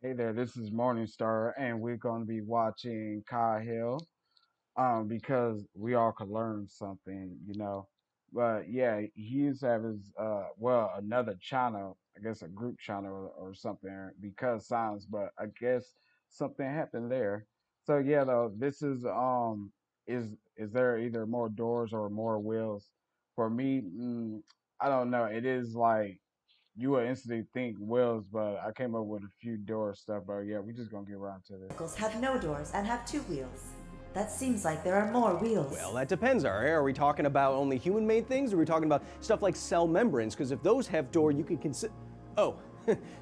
Hey there, this is Morningstar, and we're going to be watching Kyle because we all could learn something. But yeah, he used to have his, another channel, I guess a group channel or something because science, but I guess something happened there. So yeah, though, is there either more doors or more wheels? For me, I don't know. It is like you would instantly think wheels, but I came up with a few door stuff. But yeah, we just gonna get around to this. Vehicles have no doors and have two wheels. That seems like there are more wheels. Well, that depends. Are we talking about only human-made things, or are we talking about stuff like cell membranes? Because if those have door, you could consider. Oh,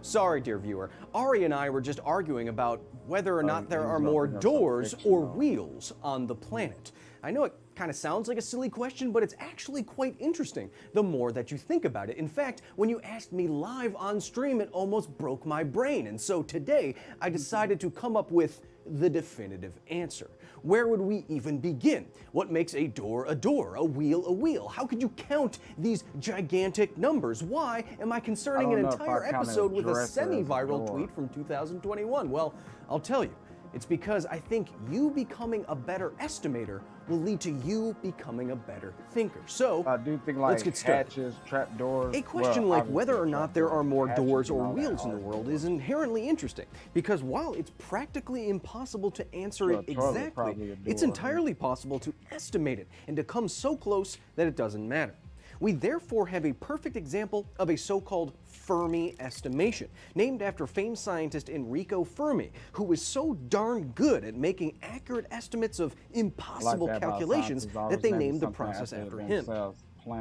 sorry, dear viewer. Ari and I were just arguing about whether or not there are more doors or wheels on the planet. I know it kind of sounds like a silly question, but it's actually quite interesting the more that you think about it. In fact, when you asked me live on stream, it almost broke my brain. And so today, I decided to come up with the definitive answer. Where would we even begin? What makes a door, a wheel a wheel? How could you count these gigantic numbers? Why am I concerning an entire episode with a semi-viral tweet from 2021? Well, I'll tell you. It's because I think you becoming a better estimator will lead to you becoming a better thinker. So, I do think let's get started. hatches, trap doors. A question like whether or not there are more doors or wheels in the world is inherently interesting, because while it's practically impossible to answer it exactly, it's entirely possible to estimate it and to come so close that it doesn't matter. We therefore have a perfect example of a so-called Fermi estimation, named after famed scientist Enrico Fermi, who was so darn good at making accurate estimates of impossible calculations that they named the process after him.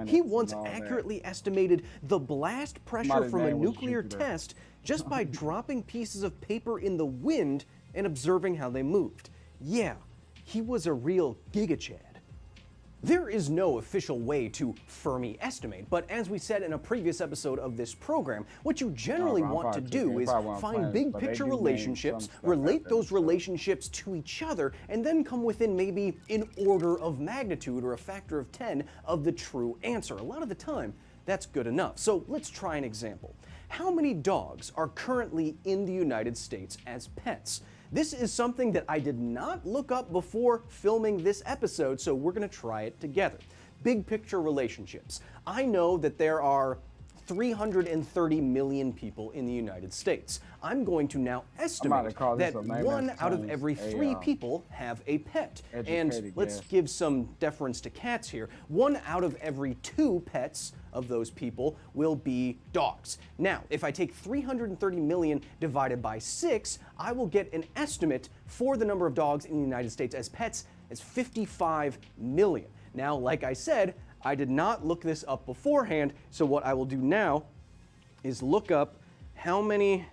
He once accurately estimated the blast pressure from a nuclear test just by dropping pieces of paper in the wind and observing how they moved. Yeah, he was a real gigachad. There is no official way to Fermi estimate, but as we said in a previous episode of this program, what you generally want to do is find big picture relationships, relate those relationships to each other, and then come within maybe an order of magnitude or a factor of 10 of the true answer. A lot of the time, that's good enough. So let's try an example. How many dogs are currently in the United States as pets? This is something that I did not look up before filming this episode, so we're gonna try it together. Big picture relationships. I know that there are 330 million people in the United States. I'm going to now estimate that 1 out of every 3 people have a pet. And let's give some deference to cats here. 1 out of every 2 pets of those people will be dogs. Now, if I take 330 million divided by 6, I will get an estimate for the number of dogs in the United States as pets as 55 million. Now, like I said, I did not look this up beforehand, so what I will do now is look up how many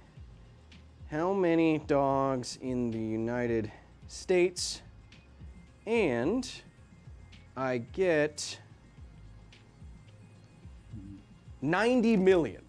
dogs in the United States, and I get 90 million.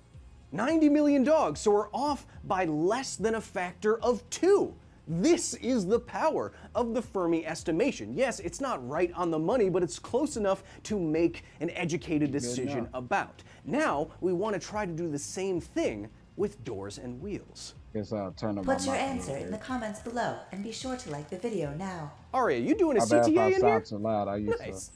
90 million dogs, so we're off by less than a factor of 2. This is the power of the Fermi estimation. Yes, it's not right on the money, but it's close enough to make an educated decision about. Now, we want to try to do the same thing with doors and wheels. Put your answer in the comments below, and be sure to like the video now. Aria, you doing a CTA in here? Too loud. I used nice.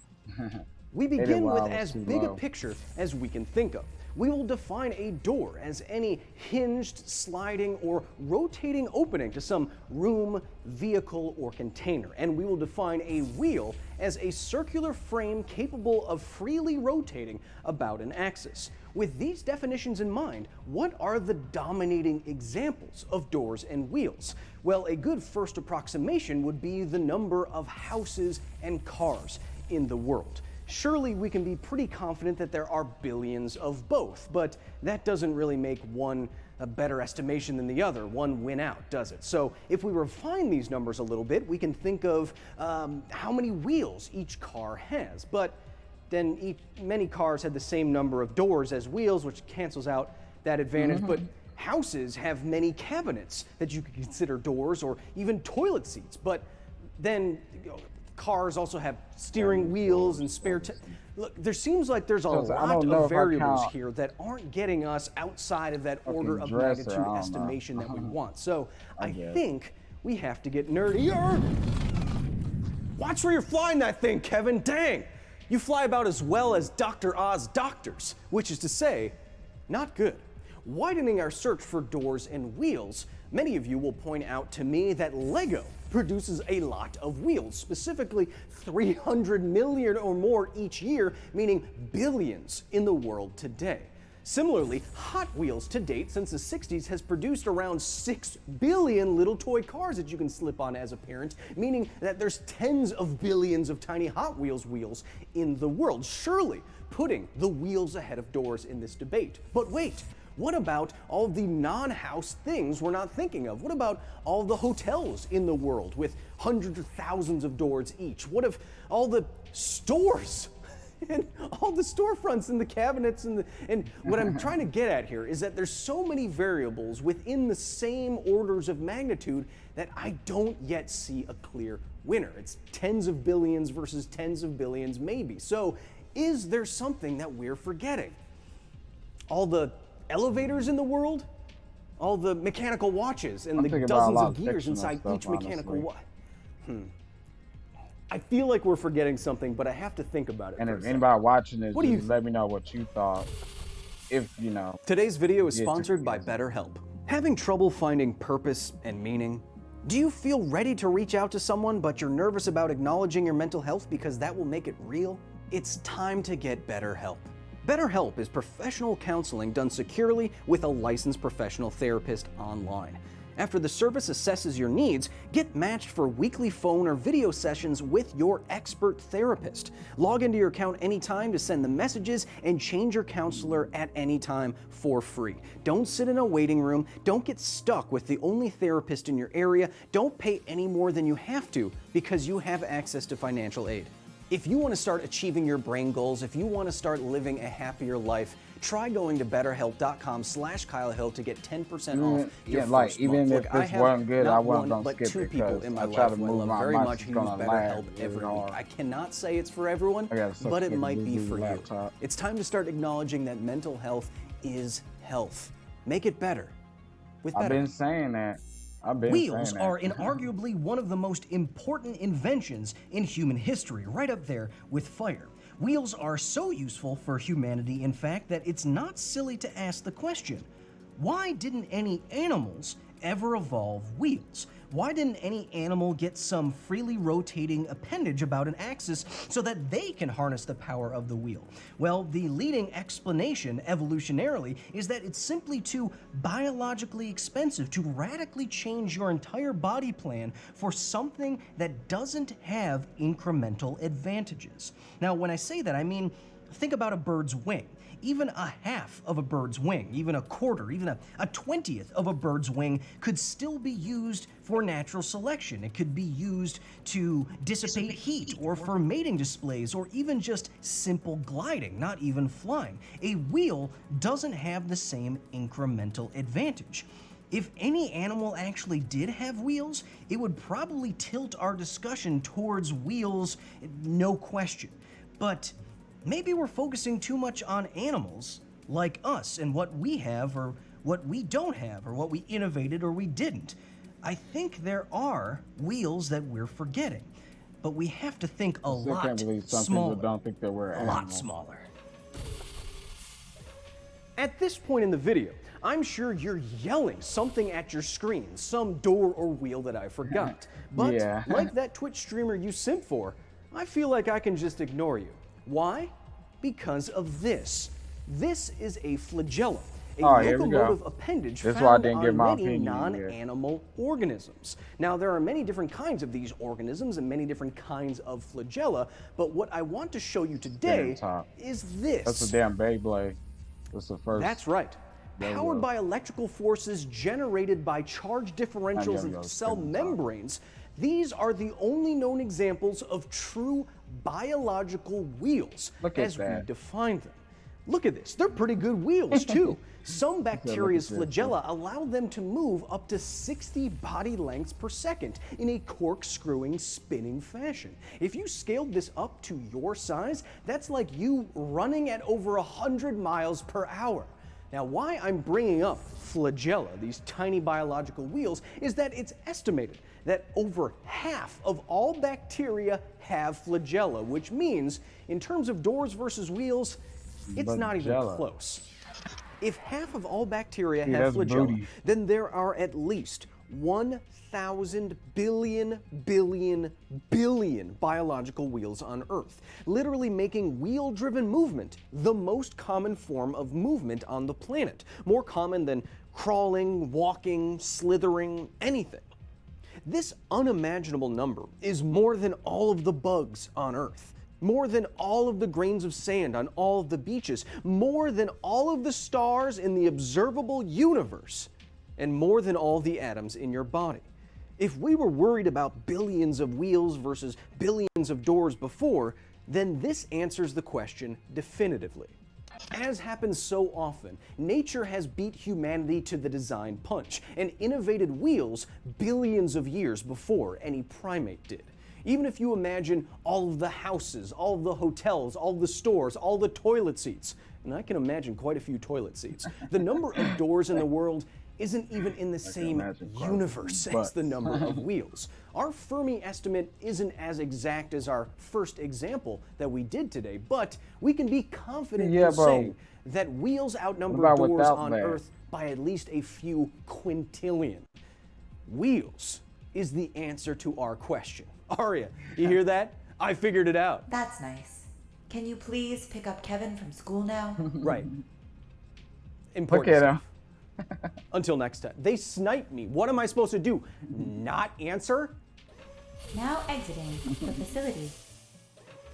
We begin with as big a picture as we can think of. We will define a door as any hinged, sliding, or rotating opening to some room, vehicle, or container. And we will define a wheel as a circular frame capable of freely rotating about an axis. With these definitions in mind, what are the dominating examples of doors and wheels? Well, a good first approximation would be the number of houses and cars in the world. Surely we can be pretty confident that there are billions of both, but that doesn't really make one a better estimation than the other. One win out, does it? So if we refine these numbers a little bit, we can think of how many wheels each car has. But then many cars have the same number of doors as wheels, which cancels out that advantage. But houses have many cabinets that you could consider doors, or even toilet seats. But then cars also have steering wheels and spare Look, there seems like there's a lot of variables here that aren't getting us outside of that order of magnitude estimation that we want. So I think we have to get nerdier. Watch where you're flying that thing, Kevin. Dang! You fly about as well as Dr. Oz doctors, which is to say, not good. Widening our search for doors and wheels, many of you will point out to me that Lego produces a lot of wheels, specifically 300 million or more each year, meaning billions in the world today. Similarly, Hot Wheels to date since the 60s has produced around 6 billion little toy cars that you can slip on as a parent, meaning that there's tens of billions of tiny Hot Wheels wheels in the world, surely putting the wheels ahead of doors in this debate. But wait, what about all the non-house things we're not thinking of? What about all the hotels in the world with hundreds of thousands of doors each? What if all the stores and all the storefronts and the cabinets and what I'm trying to get at here is that there's so many variables within the same orders of magnitude that I don't yet see a clear winner. It's tens of billions versus tens of billions maybe. So is there something that we're forgetting? All the elevators in the world? All the mechanical watches and the dozens of gears inside each mechanical watch? I feel like we're forgetting something, but I have to think about it. And if anybody watching this, just let me know what you thought. If you know. Today's video is sponsored by BetterHelp. Having trouble finding purpose and meaning? Do you feel ready to reach out to someone, but you're nervous about acknowledging your mental health because that will make it real? It's time to get BetterHelp. BetterHelp is professional counseling done securely with a licensed professional therapist online. After the service assesses your needs, get matched for weekly phone or video sessions with your expert therapist. Log into your account anytime to send the messages and change your counselor at any time for free. Don't sit in a waiting room. Don't get stuck with the only therapist in your area. Don't pay any more than you have to because you have access to financial aid. If you want to start achieving your brain goals, if you want to start living a happier life, try going to betterhelp.com/Kyle Hill to get 10% off your first even month. if this wasn't good, I wasn't going to skip it. Two people in my life who I love very much who use BetterHelp every week. I cannot say it's for everyone, but it might be for you. It's time to start acknowledging that mental health is health. Make it better with BetterHelp. I've been saying that. Wheels are inarguably one of the most important inventions in human history, right up there with fire. Wheels are so useful for humanity, in fact, that it's not silly to ask the question, why didn't any animals ever evolve wheels? Why didn't any animal get some freely rotating appendage about an axis so that they can harness the power of the wheel? Well, the leading explanation, evolutionarily, is that it's simply too biologically expensive to radically change your entire body plan for something that doesn't have incremental advantages. Now, when I say that, I mean, think about a bird's wing. Even a half of a bird's wing, even a quarter, even a 20th of a bird's wing could still be used for natural selection. It could be used to dissipate heat or for mating displays or even just simple gliding, not even flying. A wheel doesn't have the same incremental advantage. If any animal actually did have wheels, it would probably tilt our discussion towards wheels, no question. But maybe we're focusing too much on animals like us and what we have or what we don't have or what we innovated or we didn't. I think there are wheels that we're forgetting, but we have to think a lot smaller. Don't think that we're a lot smaller. At this point in the video, I'm sure you're yelling something at your screen, some door or wheel that I forgot. But like that Twitch streamer you simp for, I feel like I can just ignore you. Why? Because of this. This is a flagellum, a locomotive appendage found on many non-animal organisms. Now, there are many different kinds of these organisms and many different kinds of flagella, but what I want to show you today is this. That's a damn Beyblade. That's the first. That's right. Powered by electrical forces generated by charge differentials in cell membranes, these are the only known examples of true biological wheels as we define them. Look at this, they're pretty good wheels too. Some bacteria's flagella allow them to move up to 60 body lengths per second in a corkscrewing, spinning fashion. If you scaled this up to your size, that's like you running at over 100 miles per hour. Now, why I'm bringing up flagella, these tiny biological wheels, is that it's estimated that over half of all bacteria have flagella, which means, in terms of doors versus wheels, it's not even close. If half of all bacteria have flagella, then there are at least 1,000 billion biological wheels on Earth, literally making wheel-driven movement the most common form of movement on the planet, more common than crawling, walking, slithering, anything. This unimaginable number is more than all of the bugs on Earth, more than all of the grains of sand on all of the beaches, more than all of the stars in the observable universe, and more than all the atoms in your body. If we were worried about billions of wheels versus billions of doors before, then this answers the question definitively. As happens so often, nature has beat humanity to the design punch and innovated wheels billions of years before any primate did. Even if you imagine all of the houses, all of the hotels, all of the stores, all the toilet seats, and I can imagine quite a few toilet seats, the number of doors in the world isn't even in the same universe as the number of wheels. Our Fermi estimate isn't as exact as our first example that we did today, but we can be confident in saying that wheels outnumber doors on Earth by at least a few quintillion. Wheels is the answer to our question. Aria, you hear that? I figured it out. That's nice. Can you please pick up Kevin from school now? Right. Important stuff. Until next time. They sniped me. What am I supposed to do? Not answer? Now exiting the facility.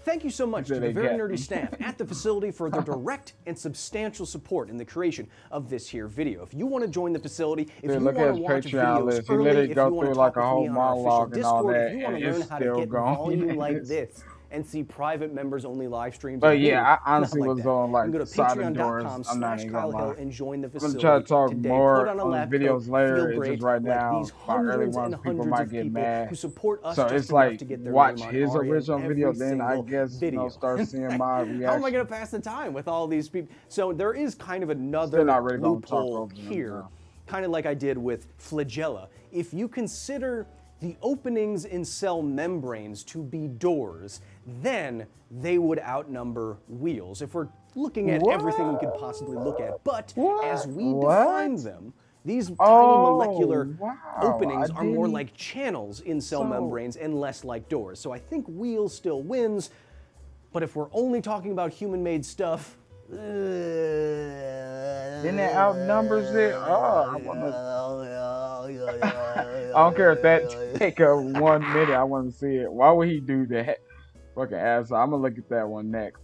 Thank you so much to the very nerdy staff at the facility for their direct and substantial support in the creation of this here video. If you want to join the facility, if you want to watch videos early, if you want to talk with me on our official Discord, if you want to learn how to get volume like this and see private members only live streams. But yeah, I honestly was going like go to patreon.com/KyleHill and join the facility. I'm gonna try to talk today. more on on videos later. It's just right now, these my early hundreds and ones, people hundreds might of get people mad. who support us So just it's enough like to get their watch name on his Aria original every video, then I single guess video. start seeing my reaction. How am I going to pass the time with all these people? So there is kind of another really loophole here, kind of like I did with flagella. If you consider the openings in cell membranes to be doors, then they would outnumber wheels. If we're looking at everything we could possibly look at. But as we define them, these tiny molecular openings are more like channels in cell membranes and less like doors. So I think wheels still wins, but if we're only talking about human-made stuff, then it outnumbers it. I don't care if that take 1 minute. I want to see it. Why would he do that? Fucking ass. I'm gonna look at that one next.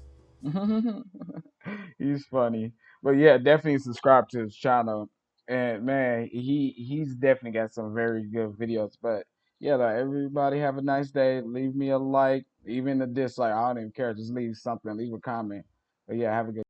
He's funny, but yeah, definitely subscribe to his channel. And man, he's definitely got some very good videos. But yeah, like, everybody have a nice day. Leave me a like, even a dislike. I don't even care. Just leave something. Leave a comment. But yeah, have a good